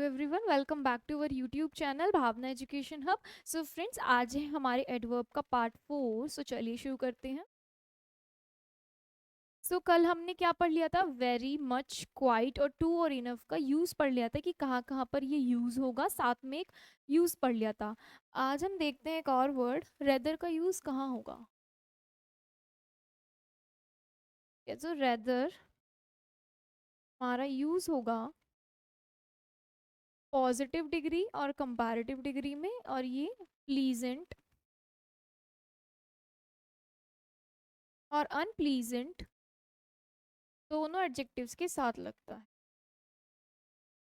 Everyone, welcome back to our YouTube channel Bhavna education hub. So friends, आज है हमारे adverb का पार्ट 4। सो चलिए शुरू करते हैं। कल हमने क्या पढ़ लिया था? वेरी मच, क्वाइट और टू और इनफ का यूज़ पढ़ लिया था कि कहाँ कहाँ पर ये यूज़ होगा। साथ में एक यूज़ पढ़ लिया था। आज हम देखते हैं एक और वर्ड, रेदर का यूज़ कहाँ होगा। जो रेदर हमारा यूज़ होगा पॉजिटिव डिग्री और कंपैरेटिव डिग्री में, और ये प्लीजेंट और अनप्लीजेंट दोनों एडजेक्टिव्स के साथ लगता है।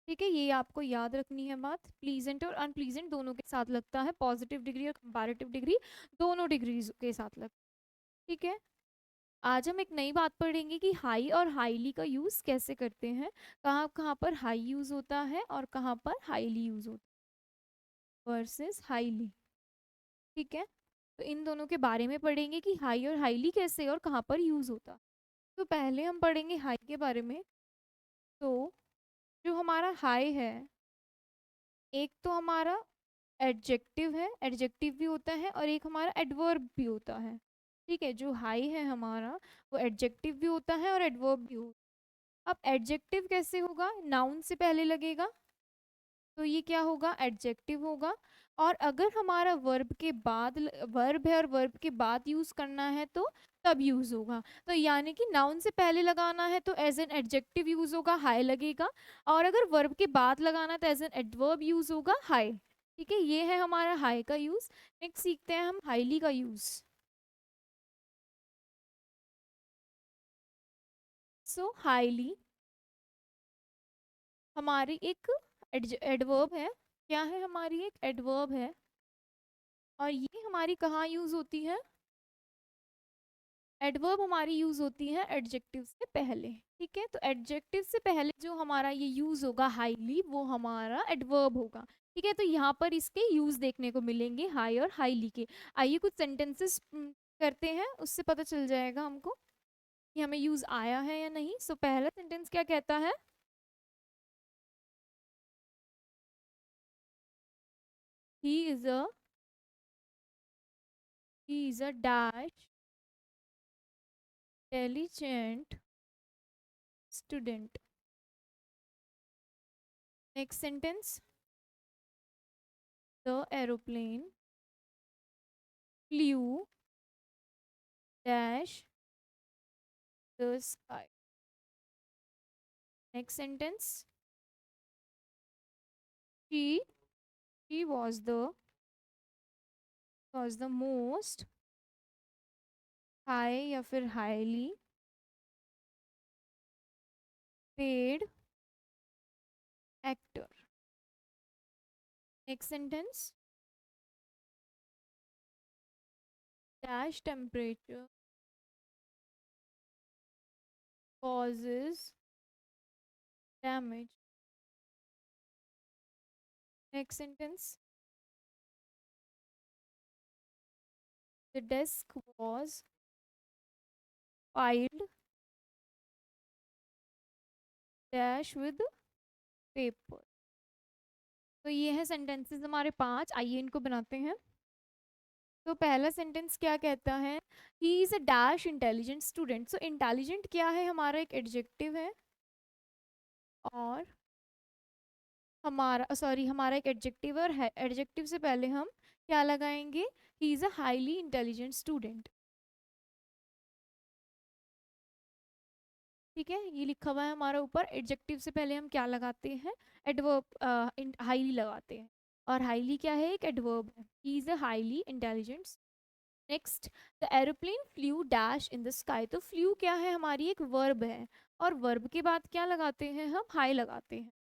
ठीक है, ये आपको याद रखनी है बात। प्लीजेंट और अनप्लीजेंट दोनों के साथ लगता है, पॉजिटिव डिग्री और कंपैरेटिव डिग्री दोनों डिग्रीज के साथ लगता है। ठीक है, आज हम एक नई बात पढ़ेंगे कि हाई और हाईली का यूज कैसे करते हैं, कहाँ कहाँ पर हाई यूज होता है और कहाँ पर हाईली यूज होता है वर्सेस हाईली। ठीक है, तो इन दोनों के बारे में पढ़ेंगे कि हाई और हाईली कैसे और कहाँ पर यूज होता। तो पहले हम पढ़ेंगे हाई के बारे में। तो जो हमारा हाई है, एक तो हमारा एडजेक्टिव है, एडजेक्टिव भी होता है, और एक हमारा एडवर्ब भी होता है। ठीक है, जो हाई है हमारा वो एडजेक्टिव भी होता है और एडवर्ब भी होता है। अब एडजेक्टिव कैसे होगा? नाउन से पहले लगेगा, तो ये क्या होगा? एडजेक्टिव होगा। और अगर हमारा वर्ब के बाद वर्ब है और वर्ब के बाद यूज करना है तो तब यूज होगा। तो यानी कि नाउन से पहले लगाना है तो एज एन एडजेक्टिव यूज होगा, हाई लगेगा। और अगर वर्ब के बाद लगाना है तो एज एन एडवर्ब यूज होगा, हाई। ठीक है, ये है हमारा हाई का यूज। नेक्स्ट सीखते हैं हम हाईली का यूज। हाईली हमारी एक एडवर्ब है। क्या है? हमारी एक एडवर्ब है, और ये हमारी कहाँ यूज होती है? एडवर्ब हमारी यूज होती है एडजेक्टिव से पहले। ठीक है, तो एडजेक्टिव से पहले जो हमारा ये यूज होगा हाईली, वो हमारा एडवर्ब होगा। ठीक है, तो यहाँ पर इसके यूज देखने को मिलेंगे, हाई और हाईली के। आइए कुछ सेंटेंसेस करते हैं, उससे पता चल जाएगा हमको कि हमें यूज आया है या नहीं। पहला सेंटेंस क्या कहता है? He is a he is a dash intelligent student. Next sentence, the aeroplane flew dash the sky. Next sentence, she she was the most high या फिर highly paid actor. Next sentence, dash temperature causes damage. Next sentence, the desk was piled dash with paper. तो ये है sentences हमारे 5। आइए इनको बनाते हैं। तो पहला सेंटेंस क्या कहता है? He is a dash intelligent student. So intelligent क्या है? हमारा एक एडजेक्टिव है, और हमारा एक एडजेक्टिव है, और एडजेक्टिव से पहले हम क्या लगाएंगे? He is a highly intelligent student. ठीक है, ये लिखा हुआ है हमारा ऊपर। एडजेक्टिव से पहले हम क्या लगाते हैं? एडवर्ब हाईली लगाते हैं, और हाईली क्या है? एक एडवर्ब है। He is a highly intelligent. Next, the aeroplane flu dash in the sky. तो फ्लू क्या है? हमारी एक वर्ब है, और वर्ब के बाद क्या लगाते हैं? हम हाई लगाते हैं,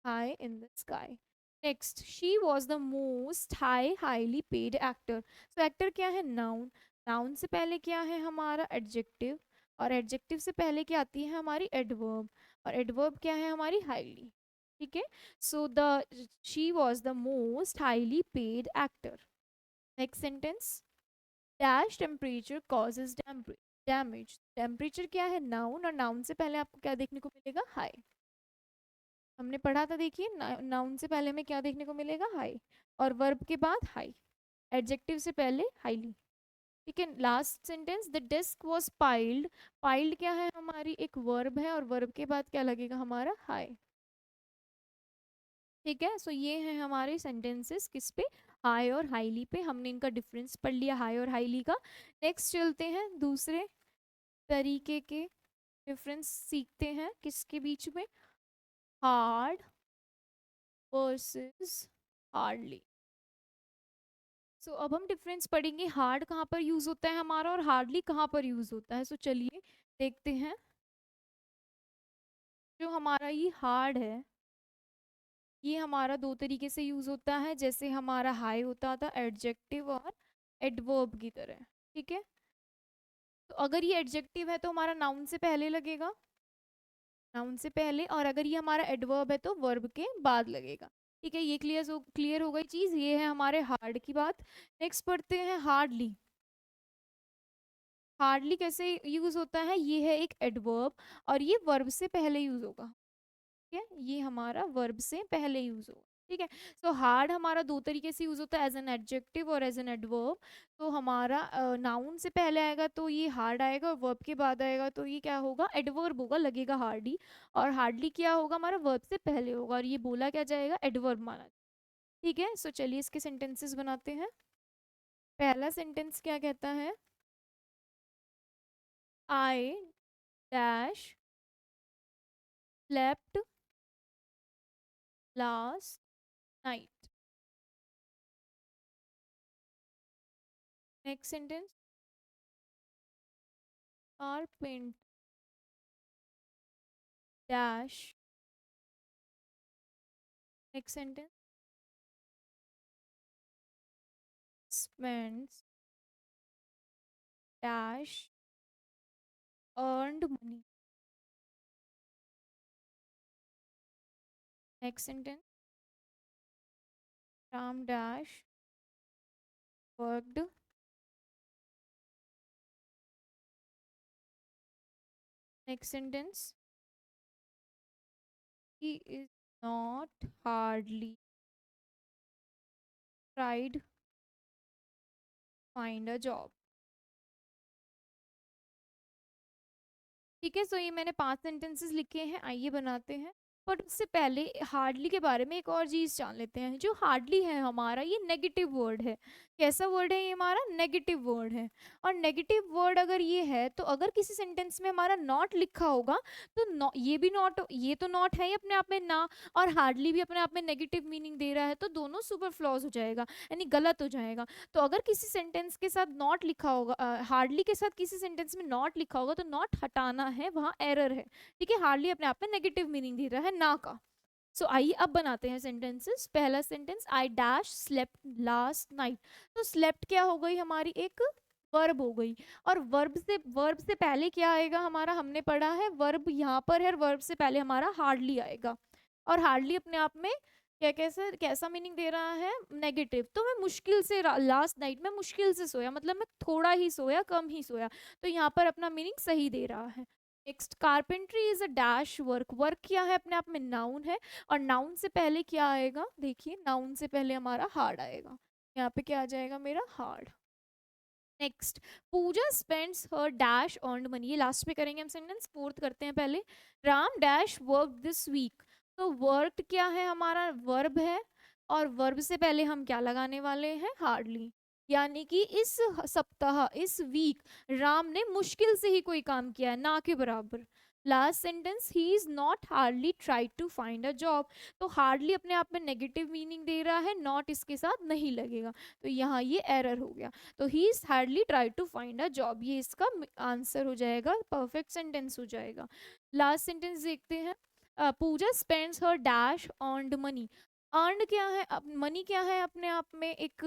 high in the sky. Next, she was the most highly paid actor. So actor क्या है? नाउन। नाउन से पहले क्या है? हमारा एडजेक्टिव, और एडजेक्टिव से पहले क्या आती है? हमारी एडवर्ब, और एडवर्ब क्या है? हमारी हाईली। ठीक है, so the she was the most highly paid actor. Next sentence, dash temperature causes damage. Temperature क्या है? नाउन, और नाउन से पहले आपको क्या देखने को मिलेगा? हाई। हमने पढ़ा था, देखिए नाउन से पहले में क्या देखने को मिलेगा, हाई, और वर्ब के बाद हाई, एडजेक्टिव से पहले हाईली। ठीक है, last sentence, the desk was piled. Piled क्या है हमारी, एक वर्ब है, और वर्ब के बाद क्या लगेगा हमारा, हाई। ठीक है, सो ये है हमारे सेंटेंसेस किस पे, हाई और हाईली पे। हमने इनका डिफरेंस पढ़ लिया हाई और हाईली का। नेक्स्ट चलते हैं दूसरे तरीके के डिफरेंस सीखते हैं, किसके बीच में, हार्ड वर्सेस हार्डली। सो अब हम डिफरेंस पढ़ेंगे, हार्ड कहाँ पर यूज होता है हमारा और हार्डली कहाँ पर यूज होता है। सो चलिए देखते हैं। जो हमारा ये हार्ड है, ये हमारा दो तरीके से यूज होता है, जैसे हमारा हाई होता था एडजेक्टिव और एडवर्ब की तरह। ठीक है, तो अगर ये एडजेक्टिव है तो हमारा नाउन से पहले लगेगा, नाउन से पहले, और अगर ये हमारा एडवर्ब है तो वर्ब के बाद लगेगा। ठीक है, ये क्लियर हो गई चीज, ये है हमारे हार्ड की बात। नेक्स्ट पढ़ते हैं हार्डली। हार्डली कैसे यूज होता है, ये है एक एडवर्ब, और ये वर्ब से पहले यूज होगा। ठीक है, ये हमारा वर्ब से पहले यूज होगा। ठीक है, सो हार्ड हमारा दो तरीके से यूज होता है, एज एन एडजेक्टिव और एज एन एडवर्ब। तो हमारा नाउन से पहले आएगा तो ये हार्ड आएगा, और वर्ब के बाद आएगा तो ये क्या होगा, एडवर्ब होगा, लगेगा हार्डी। और हार्डली क्या होगा, हमारा वर्ब से पहले होगा, और ये बोला क्या जाएगा, एडवर्ब माना जाएगा। ठीक है, सो चलिए इसके सेंटेंसेस बनाते हैं। पहला सेंटेंस क्या कहता है, I dash slept last night. Next sentence, carpenter dash. Next sentence, spends dash earned money. Next sentence, Ram dash worked. Next sentence, he is not hardly tried find a job. ठीक है, सो ये मैंने 5 sentences लिखे हैं, आइए बनाते हैं। But उससे पहले हार्डली के बारे में एक और चीज़ जान लेते हैं। जो हार्डली है हमारा, ये नेगेटिव वर्ड है। कैसा वर्ड है ये हमारा, नेगेटिव वर्ड है। और नेगेटिव वर्ड अगर ये है, तो अगर किसी सेंटेंस में हमारा नॉट लिखा होगा तो ये भी नॉट, ये तो नॉट है ही अपने आप में ना, और हार्डली भी अपने आप में नेगेटिव मीनिंग दे रहा है, तो दोनों सुपर फ्लॉज हो जाएगा, यानी गलत हो जाएगा। तो अगर किसी सेंटेंस के साथ नॉट लिखा होगा, हार्डली के साथ किसी सेंटेंस में नॉट लिखा होगा, तो नॉट हटाना है, वहाँ एरर है। ठीक है, हार्डली अपने आप में नेगेटिव मीनिंग दे रहा है ना का। सो आइए अब बनाते हैं सेंटेंसेस। पहला sentence, I dash slept last night. तो स्लेप्ट क्या हो गई हमारी, एक वर्ब हो गई, और वर्ब से पहले क्या आएगा हमारा, हमने पढ़ा है वर्ब यहाँ पर है, और वर्ब से पहले हमारा हार्डली आएगा। और हार्डली अपने आप में क्या, कैसा कैसा मीनिंग दे रहा है, नेगेटिव। तो मैं मुश्किल से, लास्ट नाइट में मुश्किल से सोया, मतलब मैं थोड़ा ही सोया, कम ही सोया, तो यहाँ पर अपना मीनिंग सही दे रहा है। Next, carpentry is a dash work. Work क्या है, अपने आप में नाउन है, और नाउन से पहले क्या आएगा, देखिए नाउन से पहले हमारा हार्ड आएगा, यहाँ पे क्या आ जाएगा मेरा, hard. Next, Pooja spends her dash earned money. ये लास्ट में करेंगे हम सेंटेंस, फोर्थ करते हैं पहले। Ram dash work this week. तो वर्क क्या है हमारा, वर्ब है, और वर्ब से पहले हम क्या लगाने वाले हैं, हार्डली। यानी कि इस सप्ताह, इस वीक राम ने मुश्किल से ही कोई काम किया है, ना के बराबर। Last sentence, he is not hardly try to find a job. तो हार्डली अपने आप में नेगेटिव मीनिंग दे रहा है, नॉट इसके साथ नहीं लगेगा, तो यहाँ ये एरर हो गया। तो he is hardly try to find a job, ये इसका आंसर हो जाएगा, परफेक्ट सेंटेंस हो जाएगा। लास्ट सेंटेंस देखते हैं, पूजा spends her dash earned money. Earn क्या है, मनी क्या है, अपने आप में एक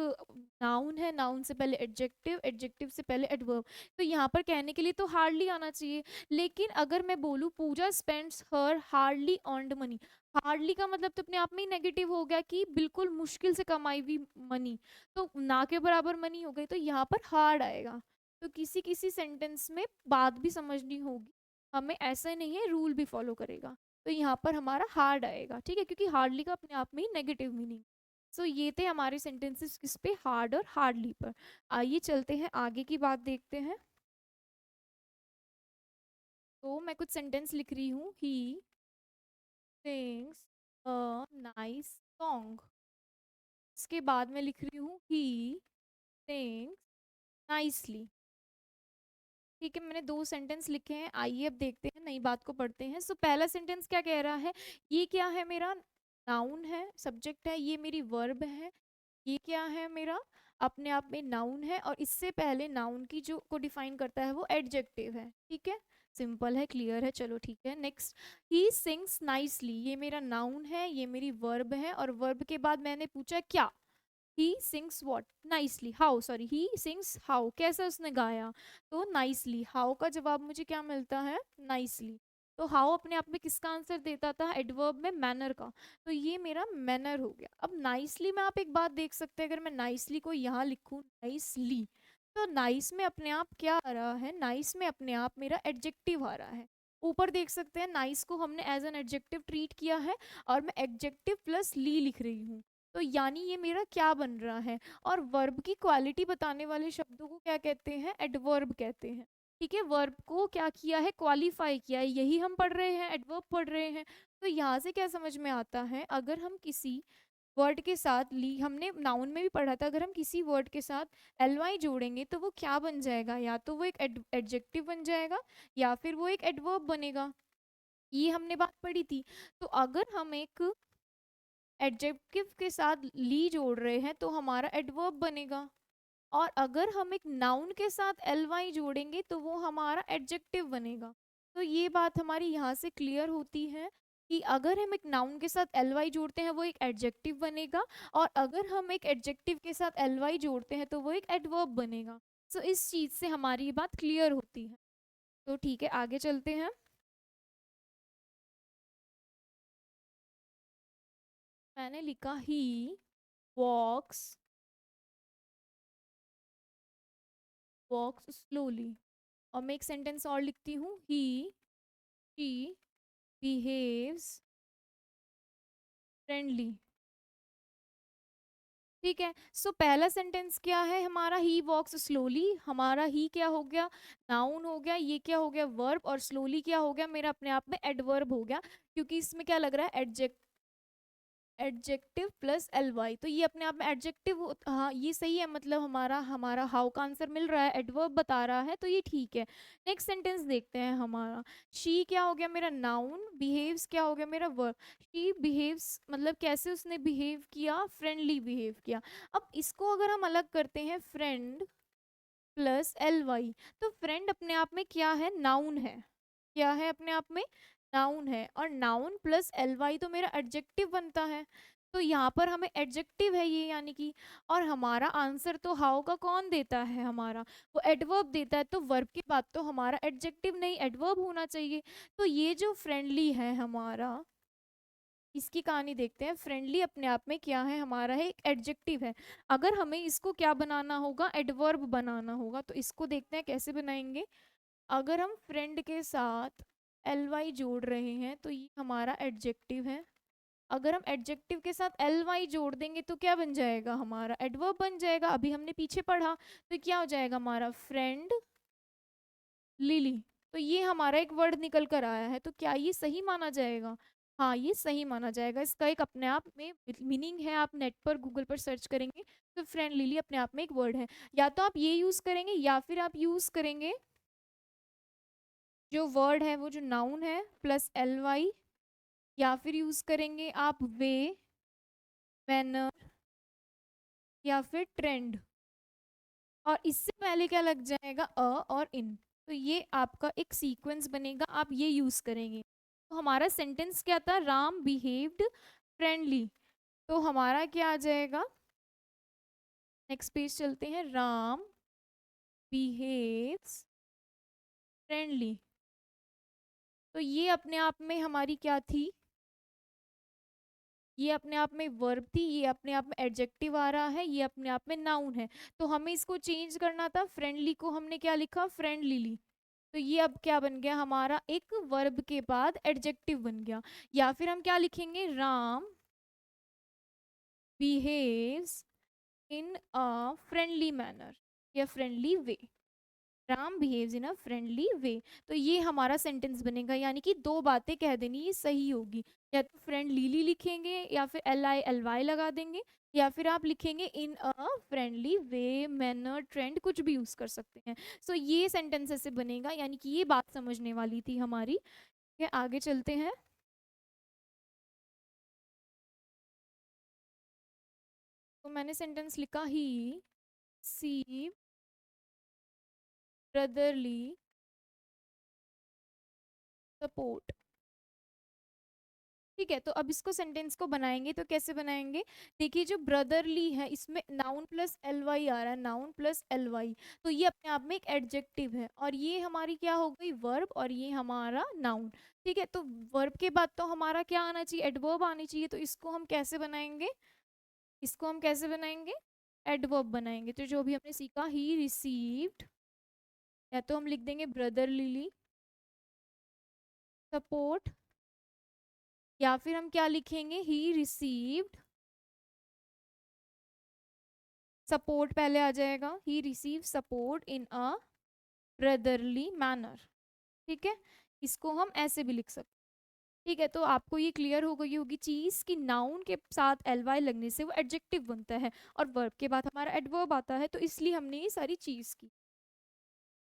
नाउन है, नाउन से पहले एडजेक्टिव, एडजेक्टिव से पहले एडवर्ब। तो यहाँ पर कहने के लिए तो हार्डली आना चाहिए, लेकिन अगर मैं बोलूँ पूजा स्पेंड्स हर हार्डली अर्न्ड मनी, हार्डली का मतलब तो अपने आप में ही नेगेटिव हो गया, कि बिल्कुल मुश्किल से कमाई हुई मनी, तो ना के बराबर मनी हो गई, तो यहाँ पर हार्ड आएगा। तो किसी किसी सेंटेंस में बात भी समझनी होगी हमें, ऐसा नहीं है रूल भी फॉलो करेगा। तो यहाँ पर हमारा हार्ड आएगा, ठीक है, क्योंकि हार्डली का अपने आप में ही नेगेटिव मीनिंग। सो ये थे हमारे सेंटेंसेस किस पे, हार्ड और हार्डली पर। आइए चलते हैं आगे की बात देखते हैं। तो मैं कुछ सेंटेंस लिख रही हूँ, he sings a nice song. इसके बाद मैं लिख रही हूँ, ही सिंग्स नाइसली। ठीक है, मैंने दो सेंटेंस लिखे हैं। आइए अब देखते हैं, नई बात को पढ़ते हैं। सो पहला सेंटेंस क्या कह रहा है, ये क्या है, मेरा नाउन है, सब्जेक्ट है, ये मेरी वर्ब है। ये क्या है, मेरा अपने आप में नाउन है, और इससे पहले नाउन की जो को डिफाइन करता है वो एडजेक्टिव है। ठीक है, सिंपल है, क्लियर है, चलो ठीक है। नेक्स्ट, ही सिंग्स नाइसली, ये मेरा नाउन है, ये मेरी वर्ब है, और वर्ब के बाद मैंने पूछा क्या, he sings what nicely, how, sorry, he sings how, कैसे उसने गाया, तो नाइसली। हाउ का जवाब मुझे क्या मिलता है, नाइसली। तो हाउ अपने आप में किसका आंसर देता था, एडवर्ब में मैनर का। तो ये मेरा मैनर हो गया। अब नाइसली में आप एक बात देख सकते हैं, अगर मैं नाइसली को यहाँ लिखूँ नाइसली, तो नाइस में अपने आप क्या आ रहा है, नाइस में अपने आप मेरा एडजेक्टिव आ रहा है। ऊपर देख सकते हैं, नाइस को हमने एज एन एडजेक्टिव ट्रीट किया है, और मैं एडजेक्टिव प्लस ली लिख रही हूँ। तो यानी ये मेरा क्या बन रहा है, और वर्ब की क्वालिटी बताने वाले शब्दों को क्या कहते हैं, एडवर्ब कहते हैं। ठीक है, वर्ब को क्या किया है, क्वालिफाई किया है, यही हम पढ़ रहे हैं, एडवर्ब पढ़ रहे हैं। तो यहाँ से क्या समझ में आता है, अगर हम किसी वर्ड के साथ ली, हमने नाउन में भी पढ़ा था, अगर हम किसी वर्ड के साथ एल जोड़ेंगे तो वो क्या बन जाएगा, या तो वो एक एडजेक्टिव बन जाएगा, या फिर वो एक एडवर्ब बनेगा। ये हमने बात पढ़ी थी। तो अगर हम एक एडजेक्टिव के साथ ली जोड़ रहे हैं तो हमारा एडवर्ब बनेगा, और अगर हम एक नाउन के साथ एल वाई जोड़ेंगे तो वो हमारा एडजेक्टिव बनेगा। तो ये बात हमारी यहाँ से क्लियर होती है कि अगर हम एक नाउन के साथ एल वाई जोड़ते हैं वो एक एडजेक्टिव बनेगा, और अगर हम एक एडजेक्टिव के साथ एल वाई जोड़ते हैं तो वो एक एडवर्ब बनेगा। सो इस चीज़ से हमारी ये बात क्लियर होती है। तो ठीक है, आगे चलते हैं। मैंने लिखा, ही वॉक्स वॉक्स स्लोली, और मैं एक सेंटेंस और लिखती हूँ, ही शी बिहेव्स फ्रेंडली। ठीक है, सो पहला सेंटेंस क्या है हमारा, ही वॉक्स स्लोली, हमारा ही क्या हो गया, नाउन हो गया, ये क्या हो गया, वर्ब, और स्लोली क्या हो गया, मेरा अपने आप में एडवर्ब हो गया, क्योंकि इसमें क्या लग रहा है, एडजेक्टिव प्लस एल वाई। तो ये अपने आप में एडजेक्टिव, हाँ ये सही है, मतलब हमारा हमारा हाउ का आंसर मिल रहा है, एडवर्ब बता रहा है, तो ये ठीक है। नेक्स्ट सेंटेंस देखते हैं हमारा, शी क्या हो गया मेरा नाउन, बिहेव्स क्या हो गया मेरा वर्ब। शी बिहेव्स मतलब कैसे उसने बिहेव किया, फ्रेंडली बिहेव किया। अब इसको अगर हम अलग करते हैं, फ्रेंड प्लस एल वाई, तो फ्रेंड अपने आप में क्या है, नाउन है, क्या है अपने आप में, नाउन है, और नाउन प्लस एल वाई तो मेरा एडजेक्टिव बनता है। तो यहाँ पर हमें एडजेक्टिव है ये, यानी कि, और हमारा आंसर तो हाउ का कौन देता है, हमारा वो एडवर्ब देता है, तो वर्ब की बात तो हमारा एडजेक्टिव नहीं एडवर्ब होना चाहिए। तो ये जो फ्रेंडली है हमारा, इसकी कहानी देखते हैं। फ्रेंडली अपने आप में क्या है, हमारा है एक एडजेक्टिव है। अगर हमें इसको क्या बनाना होगा, एडवर्ब बनाना होगा, तो इसको देखते हैं कैसे बनाएंगे। अगर हम फ्रेंड के साथ एल वाई जोड़ रहे हैं तो ये हमारा एडजेक्टिव है। अगर हम एडजेक्टिव के साथ एल वाई जोड़ देंगे तो क्या बन जाएगा, हमारा एडवर्ब बन जाएगा। अभी हमने पीछे पढ़ा, तो क्या हो जाएगा हमारा, फ्रेंड लिली। तो ये हमारा एक वर्ड निकल कर आया है, तो क्या ये सही माना जाएगा, हाँ ये सही माना जाएगा। इसका एक अपने आप में मीनिंग है, आप नेट पर गूगल पर सर्च करेंगे तो फ्रेंड लिली अपने आप में एक वर्ड है। या तो आप ये यूज़ करेंगे, या फिर आप यूज़ करेंगे जो वर्ड है वो जो नाउन है प्लस एल वाई, या फिर यूज करेंगे आप वे, मैनर, या फिर ट्रेंड, और इससे पहले क्या लग जाएगा, अ और इन। तो ये आपका एक सीक्वेंस बनेगा, आप ये यूज करेंगे। तो हमारा सेंटेंस क्या था, राम बिहेव्ड फ्रेंडली। तो हमारा क्या आ जाएगा, नेक्स्ट पेज चलते हैं, राम बिहेव्स फ्रेंडली। तो ये अपने आप में हमारी क्या थी, ये अपने आप में वर्ब थी, ये अपने आप में एडजेक्टिव आ रहा है, ये अपने आप में नाउन है। तो हमें इसको चेंज करना था, फ्रेंडली को हमने क्या लिखा, फ्रेंडली ली। तो ये अब क्या बन गया हमारा, एक वर्ब के बाद एडजेक्टिव बन गया। या फिर हम क्या लिखेंगे, Ram behaves in a friendly manner या friendly way. Ram behaves in a friendly way. तो ये हमारा सेंटेंस बनेगा, यानी कि दो बातें कह देनी ये सही होगी। या तो फ्रेंडलीली लिखेंगे या फिर LI LY लगा देंगे, या फिर आप लिखेंगे in a friendly way, manner, trend, कुछ भी यूज कर सकते हैं। सो ये सेंटेंस ऐसे बनेगा, यानी कि ये बात समझने वाली थी हमारी। ठीक है, आगे चलते हैं। तो मैंने सेंटेंस लिखा, ही सी ब्रदरली सपोर्ट। ठीक है, तो अब इसको सेंटेंस को बनाएंगे तो कैसे बनाएंगे। देखिए जो ब्रदरली है इसमें नाउन प्लस LY आ रहा है, नाउन प्लस LY। तो ये अपने आप में एक एडजेक्टिव है, और ये हमारी क्या हो गई, वर्ब, और ये हमारा नाउन। ठीक है, तो वर्ब के बाद तो हमारा क्या आना चाहिए, एडवर्ब आनी चाहिए। तो इसको हम कैसे बनाएंगे, इसको हम कैसे बनाएंगे, एडवर्ब बनाएंगे। तो जो भी हमने सीखा, ही रिसीव्ड, या तो हम लिख देंगे ब्रदरली सपोर्ट, या फिर हम क्या लिखेंगे, ही रिसीव्ड सपोर्ट पहले आ जाएगा, he receive support in a brotherly manner. ठीक है, इसको हम ऐसे भी लिख सकते। ठीक है, तो आपको ये क्लियर हो गई होगी चीज कि नाउन के साथ LY लगने से वो एडजेक्टिव बनता है, और वर्ब के बाद हमारा एडवर्ब आता है। तो इसलिए हमने ये सारी चीज की।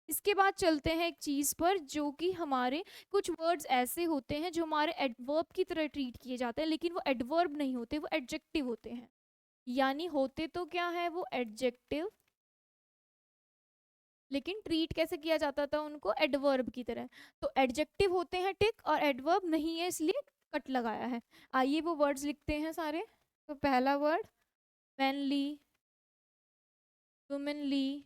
इसके बाद चलते हैं एक चीज पर, जो कि हमारे कुछ वर्ड्स ऐसे होते हैं जो हमारे एडवर्ब की तरह ट्रीट किए जाते हैं, लेकिन वो एडवर्ब नहीं होते, वो एडजेक्टिव होते हैं। यानी होते तो क्या है वो एडजेक्टिव, लेकिन ट्रीट कैसे किया जाता था उनको, एडवर्ब की तरह। तो एडजेक्टिव होते हैं टिक, और एडवर्ब नहीं है इसलिए कट लगाया है। आइए वो वर्ड्स लिखते हैं सारे। तो पहला word manly, womanly,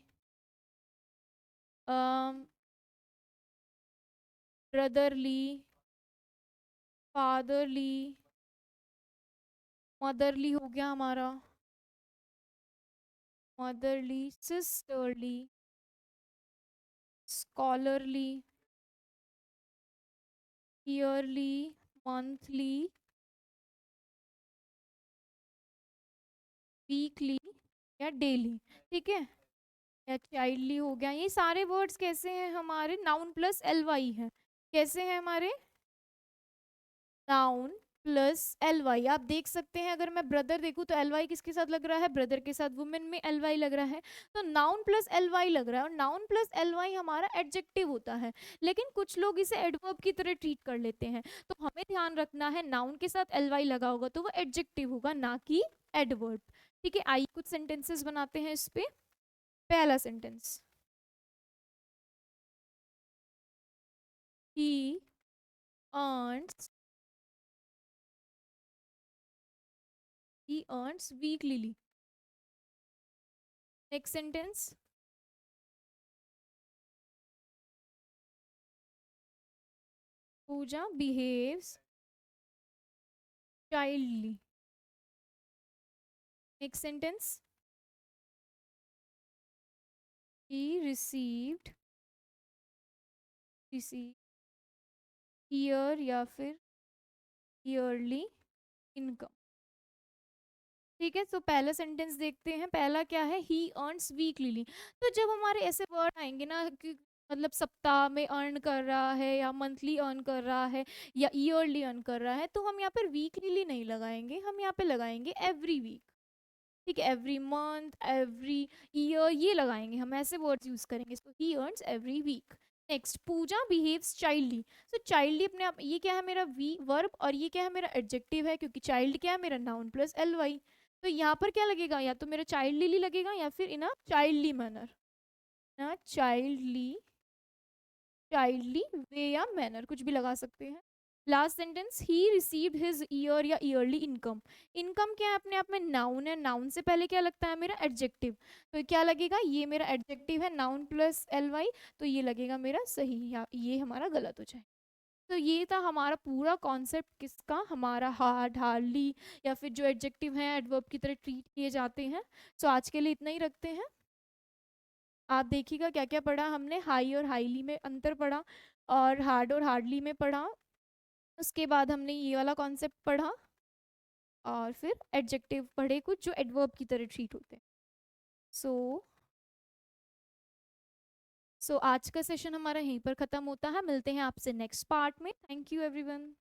brotherly, fatherly, motherly हो गया हमारा, motherly, sisterly, scholarly, yearly, monthly, weekly या डेली। ठीक है, या चाइल्डली हो गया। ये सारे वर्ड्स कैसे हैं हमारे, नाउन प्लस LY है। कैसे हैं हमारे, नाउन प्लस LY। आप देख सकते हैं, अगर मैं ब्रदर देखूं तो LY किसके साथ लग रहा है, ब्रदर के साथ। वुमेन में LY लग रहा है, तो नाउन प्लस LY लग रहा है, और नाउन प्लस LY हमारा एडजेक्टिव होता है। लेकिन कुछ लोग इसे एडवर्ब की तरह ट्रीट कर लेते हैं। तो हमें ध्यान रखना है, नाउन के साथ LY लगा होगा तो वो एडजेक्टिव होगा, ना कि एडवर्ब। ठीक है, आइए कुछ सेंटेंसेस बनाते हैं इस पे। पहला sentence, he earns he earns weekly. Next sentence, Pooja behaves childly. Next sentence, he received year या फिर yearly income। ठीक है, तो पहला सेंटेंस देखते हैं। पहला क्या है, ही अर्न्स वीकली। तो जब हमारे ऐसे वर्ड आएंगे ना कि मतलब सप्ताह में अर्न कर रहा है, या मंथली अर्न कर रहा है, या ईयरली अर्न कर रहा है, तो हम यहाँ पर वीकली नहीं लगाएंगे, हम यहाँ पे लगाएंगे एवरी वीक। ठीक है, एवरी मंथ, एवरी ईयर, ये लगाएंगे हम, ऐसे वर्ड्स यूज करेंगे इसको, he earns every week. Next, Puja behaves childly. So childly अपने आप, ये क्या है मेरा वी वर्ब, और ये क्या है मेरा एडजेक्टिव है, क्योंकि चाइल्ड क्या है मेरा नाउन प्लस LY। तो यहाँ पर क्या लगेगा, या तो मेरा चाइल्डली लगेगा, या फिर इन अ चाइल्डली मैनर, ना चाइल्डली, चाइल्डली वे या मैनर, कुछ भी लगा सकते हैं। Last sentence, he received his year या ईयरली इनकम। इनकम क्या है अपने आप में, नाउन है, नाउन से पहले क्या लगता है मेरा एडजेक्टिव। तो क्या लगेगा, ये मेरा एडजेक्टिव है, नाउन प्लस LY। तो ये लगेगा मेरा सही, या ये हमारा गलत हो जाए। तो ये था हमारा पूरा कॉन्सेप्ट किसका, हमारा हार्ड, हार्डली, या फिर जो एडजेक्टिव हैं एडवर्ब की तरह ट्रीट किए जाते हैं। सो आज के लिए इतना ही रखते हैं। आप देखिएगा क्या क्या पढ़ा हमने, हाई और हाईली में अंतर पढ़ा, और हार्ड और हार्डली में पढ़ा। उसके बाद हमने ये वाला कॉन्सेप्ट पढ़ा, और फिर एडजेक्टिव पढ़े कुछ जो एडवर्ब की तरह ट्रीट होते हैं। सो आज का सेशन हमारा यहीं पर ख़त्म होता है। मिलते हैं आपसे नेक्स्ट पार्ट में। Thank you everyone.